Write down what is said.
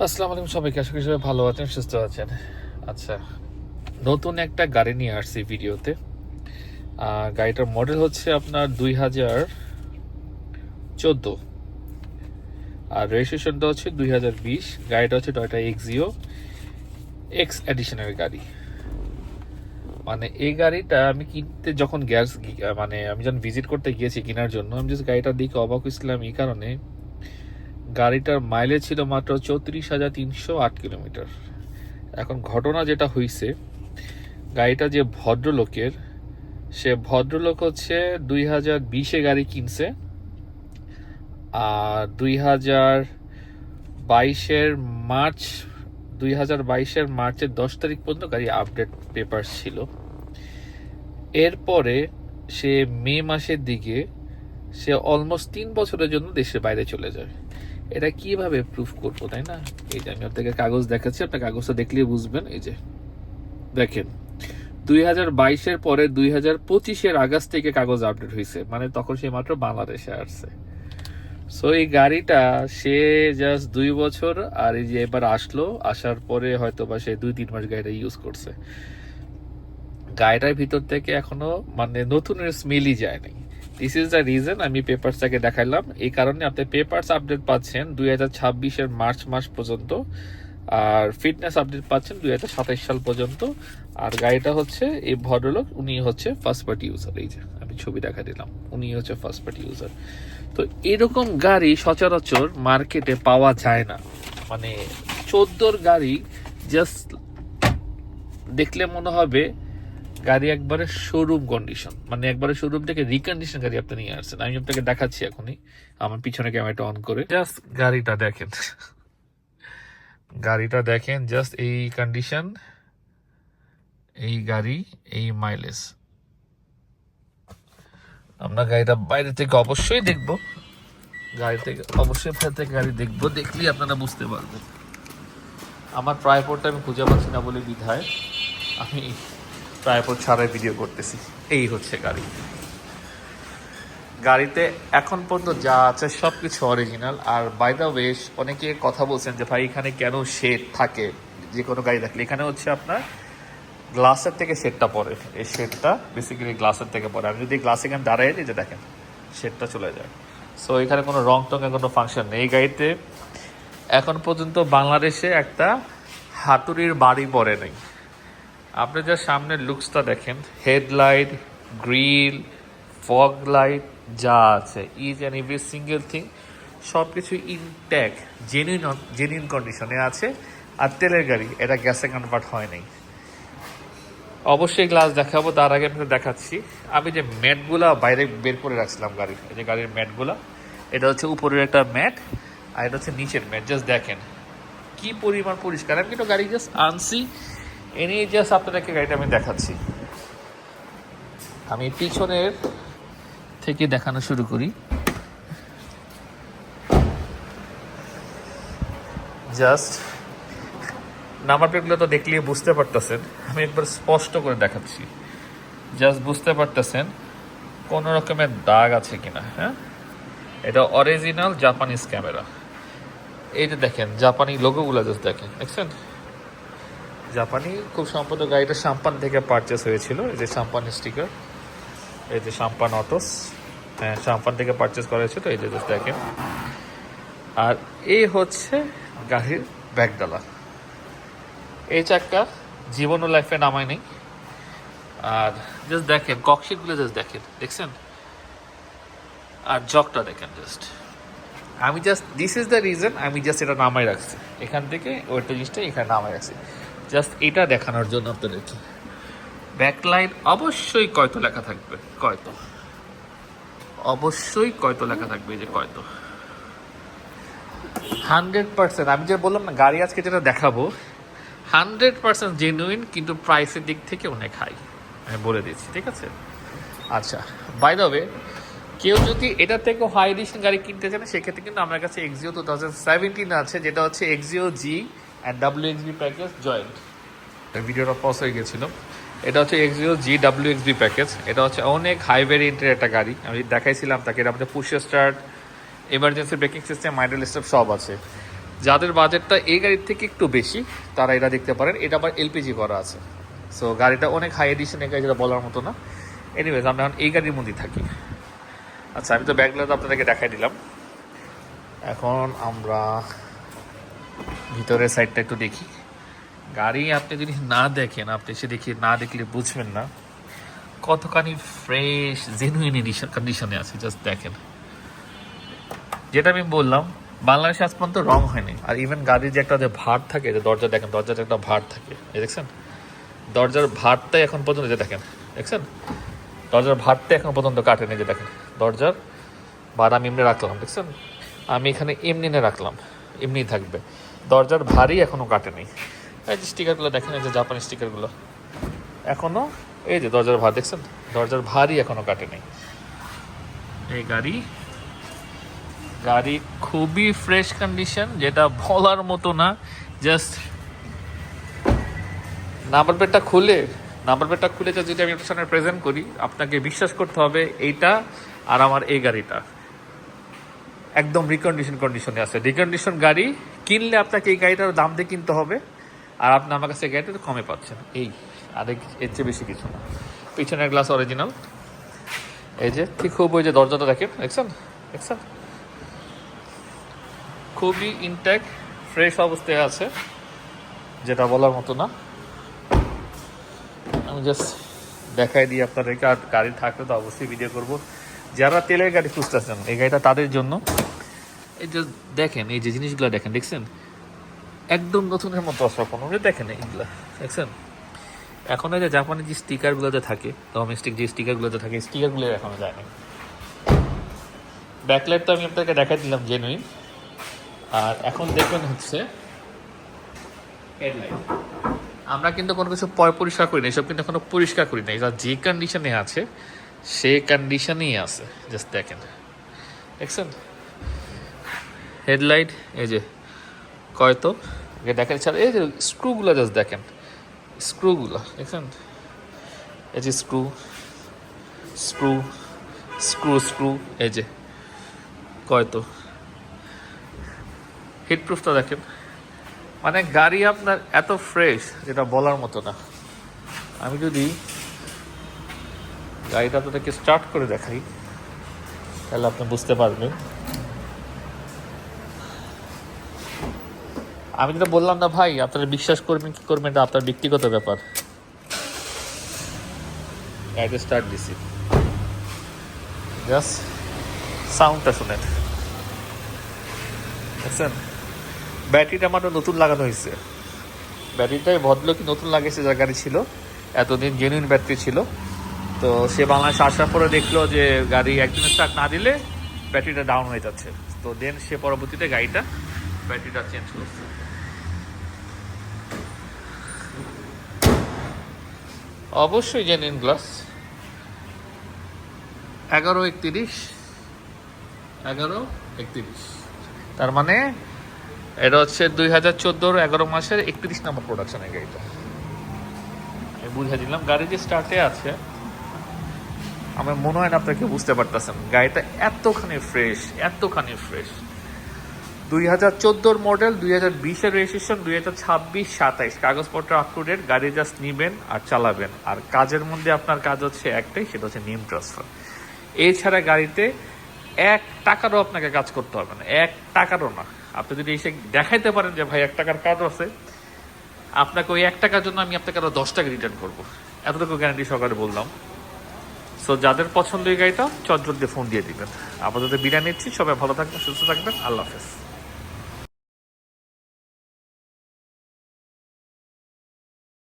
আসসালামু আলাইকুম সবাইকে, আশা করি সবাই ভালো আছেন, সুস্থ আছেন। আচ্ছা, নতুন একটা গাড়ি নিয়ে আসছি ভিডিওতে। গাড়িটার মডেল হচ্ছে আপনার 2014, আর রেজিস্ট্রেশনটা হচ্ছে 2020। গাড়িটা হচ্ছে টয়োটা এক্সিও এক্স এডিশনের গাড়ি। মানে এই গাড়িটা আমি কিনতে যখন আমি যখন ভিজিট করতে গিয়েছি কেনার জন্য, আমি জাস্ট গাড়িটার দিকে অবাক হয়েছিলাম এই কারণে, গাড়িটার মাইলেজ ছিল মাত্র 34,308 কিলোমিটার। এখন ঘটনা যেটা হয়েছে, গাড়িটা যে ভদ্রলোকের, সে ভদ্রলোক হচ্ছে 2020-এ গাড়ি কিনছে, আর মার্চ 2022-এর মার্চের 10 তারিখ পর্যন্ত গাড়ি আপডেট পেপার ছিল। এরপরে সে মে মাসের দিকে সে অলমোস্ট 3 বছরের জন্য দেশের বাইরে চলে যায়। এটা কিভাবে প্রুফ করবো, তাই না? এই যে আমি আপনাকে কাগজ দেখাচ্ছি, আপনার কাগজটা দেখলেই বুঝবেন। এই যে দেখেন, 2022-এর পরে 2025-এর আগস্ট থেকে কাগজ আপডেট হয়েছে, মানে তখন সে মাত্র বাংলাদেশে আসছে। সো এই গাড়িটা সে জাস্ট 2 বছর, আর এই যে এবার আসার পরে হয়তো বা সে 2-3 মাস গাড়িটা ইউজ করছে। গাড়িটার ভিতর থেকে এখনো মানে নতুনের স্মেলই যায় নাই। দিস ইজ দ্য রিজন আমি পেপারসটাকে দেখাইলাম। এই কারণে আপনি পেপারস আপডেট পাচ্ছেন 2026-এর মার্চ মাস পর্যন্ত, আর ফিটনেস আপডেট পাচ্ছেন 2027 সাল পর্যন্ত। আর গাড়িটা হচ্ছে এই ভদ্রলোক, উনি হচ্ছে ফার্স্ট পার্টি ইউজার। এই যে আমি ছবি দেখা দিলাম, উনি হচ্ছে ফার্স্ট পার্টি ইউজার। তো এরকম গাড়ি সচরাচর মার্কেটে পাওয়া যায় না। মানে 14 গাড়ি জাস্ট দেখলে মনে হবে গাড়ি একবারে শোরুম কন্ডিশন, মানে একবারে শোরুম থেকে রিকন্ডিশন গাড়ি আপনি নিয়ে আসছেন। আমি আপনাকে দেখাচ্ছি এখনই, আমার পিছনে ক্যামেরাটা অন করে জাস্ট গাড়িটা দেখেন। গাড়িটা দেখেন, জাস্ট এই কন্ডিশন, এই গাড়ি, এই মাইলেজ। আমরা গাড়িটা বাইরে থেকে অবশ্যই দেখবো, গাড়ি থেকে অবশ্যই বাইরে থেকে গাড়ি দেখবো, দেখলেই আপনারা বুঝতে পারবেন। আমার ট্রাইপডটা আমি খুঁজে পাচ্ছি না বলে বিধায় আমি ট্রাইপড ছাড়াই ভিডিও করতেছি। এই হচ্ছে গাড়ি। গাড়িতে এখন পর্যন্ত যা আছে সব কিছু অরিজিনাল। আর বাই দ্য ওয়ে, অনেকে কথা বলছেন যে ভাই এখানে কেন শেড থাকে যে কোনো গাড়ি থাকলে। এখানে হচ্ছে আপনার গ্লাসের থেকে শেডটা পড়ে, এই শেডটা বেসিক্যালি গ্লাসের থেকে পড়ে। আমি যদি গ্লাস এখানে দাঁড়াই দিই, যে দেখেন শেডটা চলে যায়। সো এখানে কোনো রং টঙের কোনো ফাংশন নেই। এই গাড়িতে এখন পর্যন্ত বাংলাদেশে একটা হাতুড়ির বাড়ি পড়ে নেই। আপনি যা সামনের লুকসটা দেখেন, হেডলাইট, গ্রিল, ফগ লাইট যা আছে, each and every single thing সব কিছু ইনট্যাক্ট, জেনুইন কন্ডিশনে আছে। আর তেলের গাড়ি, এটা গ্যাসে কনভার্ট হয় নাই। অবশ্যই গ্লাস দেখাবো, তার আগে আপনাকে দেখাচ্ছি আমি যে ম্যাটগুলা বাইরে বের করে রাখছিলাম গাড়ির। এই যে গাড়ির ম্যাটগুলা, এটা হচ্ছে উপরের একটা ম্যাট, আর এটা হচ্ছে নিচের ম্যাট। জাস্ট দেখেন কি পরিমাণ পরিষ্কার। আমি কিন্তু গাড়ি জাস্ট আনছি, এনে জাস্ট আপনাদেরকে গাড়িটা আমি দেখাচ্ছি। আমি পিছনের থেকে দেখানো শুরু করি। জাস্ট নাম্বার প্লেটগুলো তো দেখলেই বুঝতে পারতেছেন, আমি একবার স্পষ্ট করে দেখাচ্ছি। জাস্ট বুঝতে পারতেছেন কোনো রকমের দাগ আছে কিনা। হ্যাঁ, এটা অরিজিনাল জাপানিজ ক্যামেরা। এই যে দেখেন জাপানি লোগোগুলো, জাস্ট দেখছেন জাপানি। খুব সম্ভবত গাড়িটা সাম্পান থেকে পারচেস হয়েছিল। এই যে সাম্পান স্টিকার, এই যে সাম্পান অটোস, হ্যাঁ সাম্পান থেকে পারচেস করা হয়েছিল। এই যে জাস্ট দেখেন। আর এই হচ্ছে গাড়ির ব্যাগডালা। এই চাক্কা জীবনও লাইফে নামায় নেই। আর জাস্ট দেখেন ককশিটগুলো, জাস্ট দেখছেন। আর জকটা দেখেন জাস্ট। আমি just this is the reason আমি জাস্ট এটা নামাই রাখছি, এখান থেকে ওইটা জিনিসটা এখানে নামাই রাখছি জাস্ট এটা দেখানোর জন্য আপনাদেরকে। ব্যাকলাইট অবশ্যই কয়তো লেখা থাকবে, কয়তো অবশ্যই কয়তো লেখা থাকবে, এই যে কয়তো 100%। আমি যে বললাম না, গাড়ি আজকে যেটা দেখাবো 100% জেনুইন, কিন্তু প্রাইসের দিক থেকে অনেক হাই, আমি বলে দিচ্ছি, ঠিক আছে? আচ্ছা, বাই দ্য ওয়ে, কেউ যদি এটা থেকে হাই এডিশন গাড়ি কিনতে চান, সেক্ষেত্রে কিন্তু আমার কাছে এক্সিও 2017 আছে, যেটা হচ্ছে Axio G and WXB package joint. ভিডিওটা পজ হয়ে গেছিল। এটা হচ্ছে এক্সিও জি WXB প্যাকেজ। এটা হচ্ছে অনেক হাই ভেরিয়েন্টের একটা গাড়ি। আমি দেখাইছিলাম তাকে, এটা আমাদের push start, emergency braking system, idle stop সব আছে। যাদের বাজেটটা এই গাড়ির থেকে একটু বেশি তারা এটা দেখতে পারেন। এটা আবার এলপিজি করা আছে, সো গাড়িটা অনেক হাই এডিশন, এই গাড়ি যেটা বলার মতো না। এনিওয়েজ আমরা এখন এই গাড়ির মধ্যেই থাকি। আচ্ছা, আমি তো ব্যাগগুলো আপনাদেরকে দেখাই দিলাম। এখন আমরা ভিতরের সাইডটা একটু দেখি। গাড়ি আপনি যদি না দেখেন, আপনি এসে দেখি না দেখলে বুঝবেন না কতখানি ফ্রেশ জেনুইন এডিশন কন্ডিশনে আছে। জাস্ট দেখেন, যেটা আমি বললাম বাংলাদেশে আজ পর্যন্ত রং হয়নি। আর ইভেন গাড়ির যে একটা যে ভাঁড় থাকে, যে দরজা দেখেন, দরজার একটা ভাঁড় থাকে, এই দেখছেন দরজার ভাঁড়টাই এখন পর্যন্ত, যে দেখেন দেখছেন দরজার ভাঁড়টা এখন পর্যন্ত কাটেনি। যে দেখেন দরজার ভাঁড় আমি এমনি রাখলাম, দেখছেন আমি এখানে এমনি রাখলাম, এমনি থাকবে। দরজার ভারী এখনও কাটেনি। এই যে স্টিকারগুলো দেখেন, এই যে জাপানি স্টিকারগুলো এখনও, এই যে দরজার ভার দেখছেন, দরজার ভারী এখনও কাটেনি। এই গাড়ি খুবই ফ্রেশ কন্ডিশন, যেটা বলার মতো না। জাস্ট নাম্বার প্লেটটা খুলে যদি আমি আপনার সামনে প্রেজেন্ট করি, আপনাকে বিশ্বাস করতে হবে এইটা আর আমার এই গাড়িটা একদম কন্ডিশনে আছে। রিকন্ডিশন গাড়ি কিনলে আপনাকে এই গাড়িটার দাম দিয়ে কিনতে হবে, আর আপনি আমার কাছে এই গাড়িটা কমে পাচ্ছেন। এই আরেক এর চেয়ে বেশি কিছু না। পিছনের গ্লাস অরিজিনাল, এই যে ঠিক খুব, ওই যে দরজাটা দেখেন, দেখছেন খুবই ইনট্যাক্ট ফ্রেশ অবস্থায় আছে, যেটা বলার মতো না। আমি জাস্ট দেখাই দিই আপনাদেরকে। আর গাড়ি থাকলে তো অবশ্যই ভিডিও করব। যারা তেলের গাড়ি খুঁজতেছেন, এই গাড়িটা তাদের জন্য। এই যে দেখেন, এই যে জিনিসগুলো দেখছেন একদম নতুনের মতো আছে। কোনো দেখেন এইগুলা দেখছেন, এখন এই যে জাপানি যে স্টিকারগুলো যে থাকে, ডোমেস্টিক যে স্টিকারগুলো যে থাকে, স্টিকারগুলো এখনো যায় না। ব্যাকলাইট তো আমি আপনাকে দেখাই দিলাম জেনুইন। আর এখন দেখবেন হচ্ছে হেডলাইট। আমরা কিন্তু কোনো কিছু পরিষ্কার করি না, এসব কিন্তু এখনো পরিষ্কার করি না। এরা যে কন্ডিশনে আছে সেই কন্ডিশনেই আছে। জাস্ট দেখেন, দেখছেন হেডলাইট, এই যে কয়তো দেখেন। ছাড়া এই যে স্ক্রুগুলো জাস্ট দেখেন, স্ক্রুগুলো দেখছেন, এই যে স্ক্রু, এই যে কয়তো। হিটপ্রুফটা দেখেন, মানে গাড়ি আপনার এত ফ্রেশ যেটা বলার মতো না। আমি যদি গাড়িটা আপনাদেরকে স্টার্ট করে দেখাই, তাহলে আপনি বুঝতে পারবেন। আমি যেটা বললাম না ভাই, আপনারা বিশ্বাস করবেন কি করবেন এটা আপনার ব্যক্তিগত ব্যাপার। গাড়িটা স্টার্ট দিছি, জাস্ট সাউন্ডটা শুনেন, দেখছেন ব্যাটারিটা আমার নতুন লাগানো হয়েছে। ব্যাটারিটাই ভদ্রলোক নতুন লাগিয়েছে, যার গাড়ি ছিল এতদিন জেনুইন ব্যাটারি ছিল। তো সে বাংলাদেশে আসার পরে দেখলো যে গাড়ি একদিন স্টার্ট না দিলে ব্যাটারিটা ডাউন হয়ে যাচ্ছে। তো দেন সে পরবর্তীতে গাড়িটা ব্যাটারিটা চেঞ্জ করছে। অবশ্যই জেনুইন গ্লাস। 11/31, তার মানে এটা হচ্ছে 2014 11 মাসের 31 নম্বর প্রোডাকশন এই গাড়িটা। আমি বুঝে দিলাম। গাড়ি যে স্টার্টে আছে, আমার মনে হয় না আপনাকে বুঝতে পারতেছেন গাড়িটা এতখানি ফ্রেশ। 2014 মডেল, 2020-এর রেজিস্ট্রেশন, 2026-27 কাগজপত্র আপ টু ডেট। গাড়ি জাস্ট নিবেন আর চালাবেন। আর কাজের মধ্যে আপনার কাজ হচ্ছে একটাই, সেটা হচ্ছে নেম ট্রান্সফার। এছাড়া গাড়িতে 1 টাকারও আপনাকে কাজ করতে হবে না, 1 টাকারও না। আপনি যদি এসে দেখাইতে পারেন যে ভাই 1 টাকার কাজ আছে, আপনাকে ওই 1 টাকার জন্য আমি আপনাকে আরো 10 টাকা রিটার্ন করবো, এতটুকু গ্যারান্টি সহকারে বললাম। সো যাদের পছন্দ এই গাড়িটা চটজট দিয়ে ফোন দিয়ে দিবেন। আপাতত বিদায় নিচ্ছি। সবাই ভালো থাকবেন, সুস্থ থাকবেন। আল্লাহ হাফেজ।